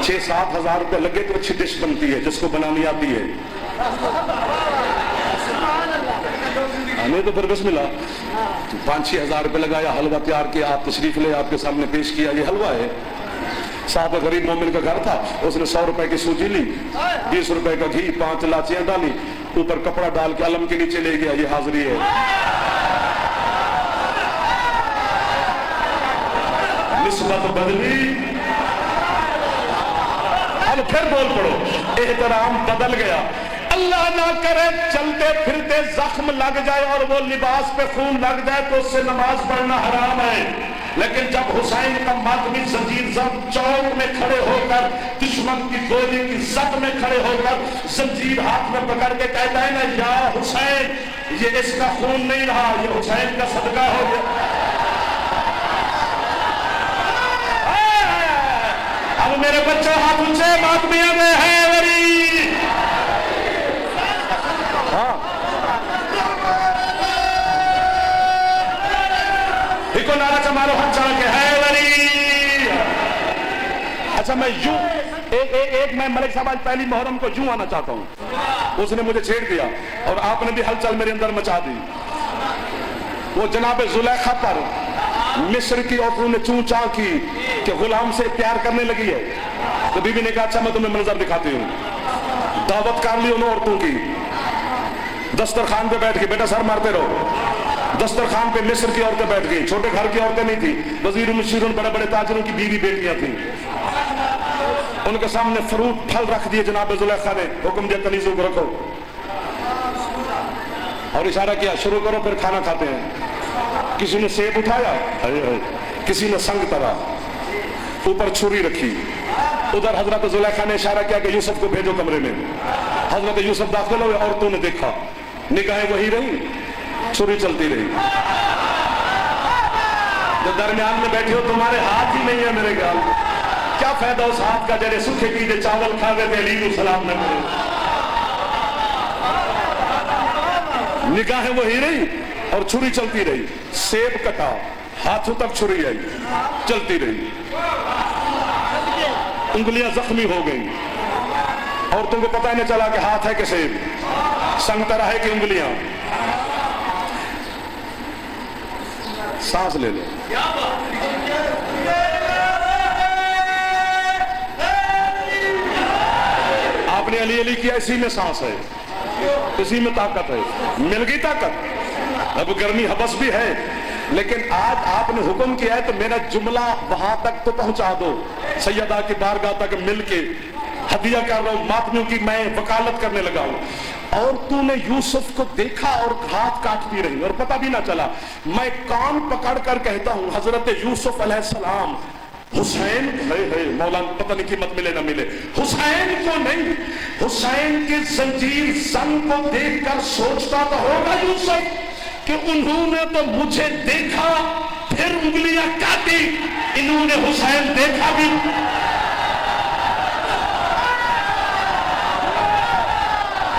6-7 ہزار روپے لگے تو اچھی ڈش بنتی ہے جس کو بنانی آتی ہے، نہیں تو پھر بسم اللہ 5-6 ہزار روپے لگایا، حلوہ تیار کیا، آپ تشریف لے، آپ کے سامنے پیش کیا، یہ حلوہ ہے۔ صاحب غریب مومن کا گھر تھا، اس نے 100 روپے کی سوجی لی، 20 روپے کا گھی، 5 لاچیاں ڈالی، اوپر کپڑا ڈال کے علم کے نیچے لے گیا، یہ حاضری ہے۔ نسبت بدلی، اب پھر بول پڑو، احترام بدل گیا۔ اللہ نہ کرے چلتے پھرتے زخم لگ جائے اور وہ لباس پہ خون لگ جائے تو اس سے نماز پڑھنا حرام ہے۔ लेकिन जब हुसैन का मातमी जंजीर जब चौक में खड़े होकर दुश्मन की गोली की जद में खड़े होकर जंजीर हाथ में पकड़ के कहता है ना, या हुसैन, ये इसका खून नहीं रहा, ये हुसैन का सदका हो गया। अब मेरे बच्चों हाथ ऊंचे, मातमिया में है वरी। इको नारा चमारो हाथ चढ़ा के है वरी। अच्छा, मैं यूं एक मैं मलिक साहब आज पहली मुहर्रम को यूं आना चाहता हूं। उसने मुझे छेड़ दिया और आपने भी हलचल मेरे अंदर मचा दी। वो जनाब जुलेखा पर मिस्र की औरतों ने चूं चां की कि गुलाम से प्यार करने लगी है, तो बीबी ने कहा अच्छा मैं तुम्हें मंजर दिखाती हूँ। दावत कर ली उन औरतों की, दस्तरखान पे बैठ के, बेटा सर मारते रहो। दस्तरखान पे मिस्र की औरतें बैठ गई, छोटे घर की औरतें नहीं थी, वजीर मुशीरों, बड़े बड़े ताजरों की बीवी बेटियां थी। उनके सामने फ्रूट फल रख दिए जनाब जुलेखा ने, हुक्म दिया कनीजों को रखो और इशारा किया शुरू करो, फिर खाना खाते हैं। किसी ने सेब उठाया, किसी ने संग तरा, ऊपर छुरी रखी। उधर हजरत जुलेखा ने इशारा किया कि यूसुफ को भेजो कमरे में। हजरत यूसुफ दाखिल हुए, औरतों ने देखा, निगाहें वही रही, छुरी चलती रही। जो दरमियान में बैठे हो तुम्हारे हाथ ही नहीं है मेरे ख्याल, क्या फायदा उस हाथ का जरे सूखे कीजे चावल खा गए थे अलीम सलाम ने करे। निगाहें वही रही और छुरी चलती रही। सेब कटा, हाथों तक छुरी आई, चलती रही। उंगलियां जख्मी हो गई, औरतों को पता ही नहीं चला कि हाथ है कि सेब, संग तरह है कि उंगलियां। सांस ले लो। आपने अली अली किया, इसी में सांस है, इसी में ताकत है। मिल गई ताकत। अब गर्मी हबस भी है, लेकिन आज आपने हुक्म किया है तो मेरा जुमला वहां तक तो पहुंचा दो। सैयदा की बारगाह तक मिलके हदिया कर रहा हूं, मातमियों की मैं वकालत करने लगा हूं। और तूने यूसुफ को देखा और हाथ काटती रही और पता भी ना चला। मैं कान पकड़ कर कहता हूं हजरत यूसुफ अलैहिस्सलाम, हुसैन है मौला, पता नहीं कीमत मिले ना मिले, हुसैन को नहीं, हुसैन के जंजीर संग को देखकर सोचता तो होगा यूसुफ कि उन्होंने तो मुझे देखा फिर उंगलियां काटी, इन्होंने हुसैन देखा भी।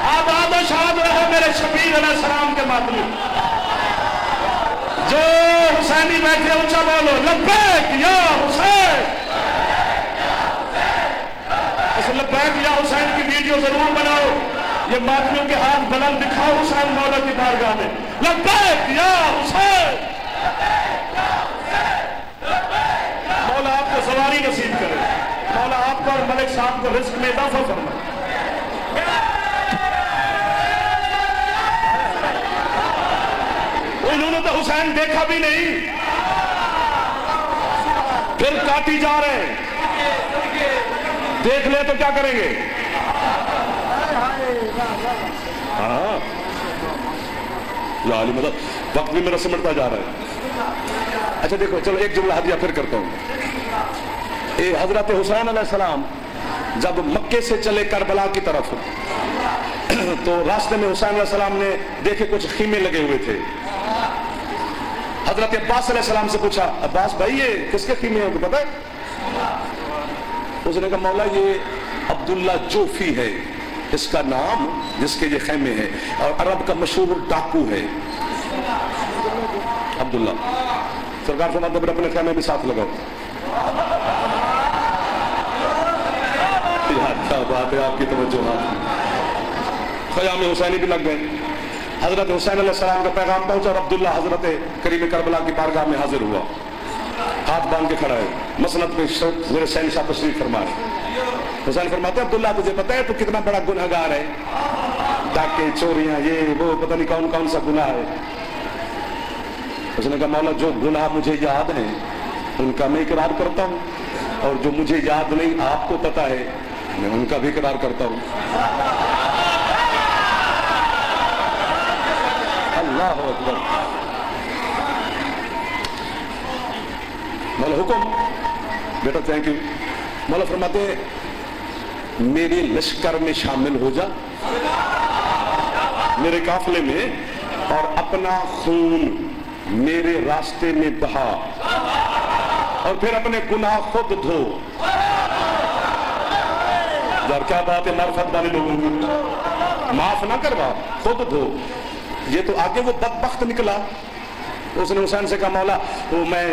आबाद शाद रहे मेरे शबीर अलैहिस्सलाम के मातमी। जो हुसैनी बैठे ऊंचा बोलो लब्बैक या हुसैन। इस लब्बैक या हुसैन की वीडियो जरूर बनाओ, ये मातमियों के हाथ बुलंद दिखाओ हुसैन मौला की बारगाह में, लब्बैक या हुसैन। मौला आपको सवारी नसीब करे, मौला आपको और मलिक साहब को रिस्क में इजाफा फरमाए। इन्होंने तो हुसैन देखा भी नहीं, फिर काटी जा रहे हैं। देख ले तो क्या करेंगे? हाँ, मतलब वक्त भी मेरा सिमटता जा रहा है। अच्छा देखो, चलो एक जुमला हदिया फिर करता हूं। ये हजरत हुसैन अलैहिस्सलाम जब मक्के से चले करबला की तरफ, तो रास्ते में हुसैन अलैहिस्सलाम ने देखे कुछ खीमे लगे हुए थे। हजरत अब्बास अलैहिस्सलाम से पूछा, अब्बास भाई ये किसके खीमे हैं, पता है? उसने कहा मौला ये अब्दुल्ला जोफी है, इसका नाम जिसके ये खैमे हैं, और अरब का मशहूर डाकू है अब्दुल्ला। सरकार फरमाते फिर अपने खैमे भी साथ लगाओ। क्या बात है, आपकी तवज्जो। ख़याम हुसैनी भी लग गए। हजरत हुसैन अलैहिस्सलाम का पैगाम पहुंचा और अब्दुल्ला हजरत करीम करबला की बारगाह में हाजिर हुआ, हाथ बांध के खड़ा है। मसनद पे मेरे सैन शाह तशरीफ फरमाए। हुसैन फरमाते अब्दुल्ला तुझे पता है तू कितना बड़ा गुनहगार है, डाके चोरियां ये वो पता नहीं कौन कौन सा गुनाह है। उसने कहा मौला जो गुनाह मुझे याद है उनका मैं इकरार करता हूँ, और जो मुझे याद नहीं आपको पता है मैं उनका भी इकरार करता हूँ। अल्लाह हू अकबर। मौला हुक्म, बेटा थैंक यू। मौला फरमाते मेरे लश्कर में शामिल हो जा, मेरे काफिले में, और अपना खून मेरे रास्ते में बहा, और फिर अपने गुनाह खुद धो। यार क्या बात है मार्फत वाले लोगों की, माफ ना करवा, खुद धो। ये तो आगे वो बदबख्त निकला, उसने हुसैन से कहा मौला वो मैं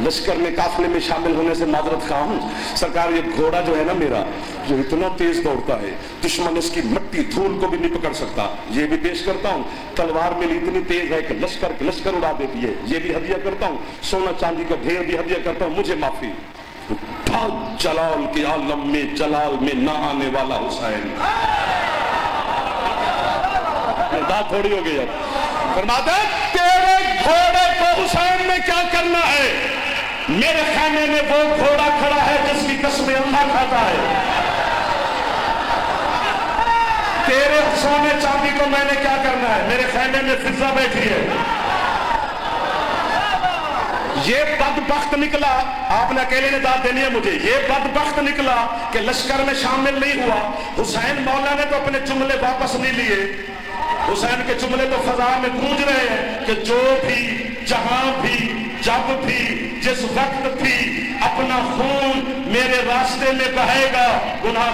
लश्कर में काफिले में शामिल होने से माजरत खा हूं सरकार, ये घोड़ा जो है ना मेरा, जो इतना तेज दौड़ता है दुश्मन इसकी मट्टी धूल को भी नहीं पकड़ सकता, ये भी पेश करता हूं। तलवार मेरी इतनी तेज है कि लश्कर उड़ा देती है, ये भी हदिया करता हूं। सोना चांदी का ढेर भी हदिया करता हूं, मुझे माफी। जलाल के आलम में जलाल में ना आने वाला हुसैन, बात थोड़ी हो गई। फरमाते तेरे घोड़े को हुसैन ने क्या करना है, मेरे खाने में वो घोड़ा खड़ा है जिसकी कसमें अल्लाह खाता है। तेरे सोने चांदी को मैंने क्या करना है, मेरे खाने में फिजा बैठी है। ये बदबख्त निकला, आपने अकेले ने दाद देनी है मुझे, ये बदबख्त निकला कि लश्कर में शामिल नहीं हुआ। हुसैन मौला ने तो अपने जुमले वापस नहीं लिए, हुसैन के जुमले तो फजा में गूंज रहे हैं कि जो भी जहां भी जब भी जिस वक्त भी अपना खून मेरे रास्ते में बहेगा, गुनाह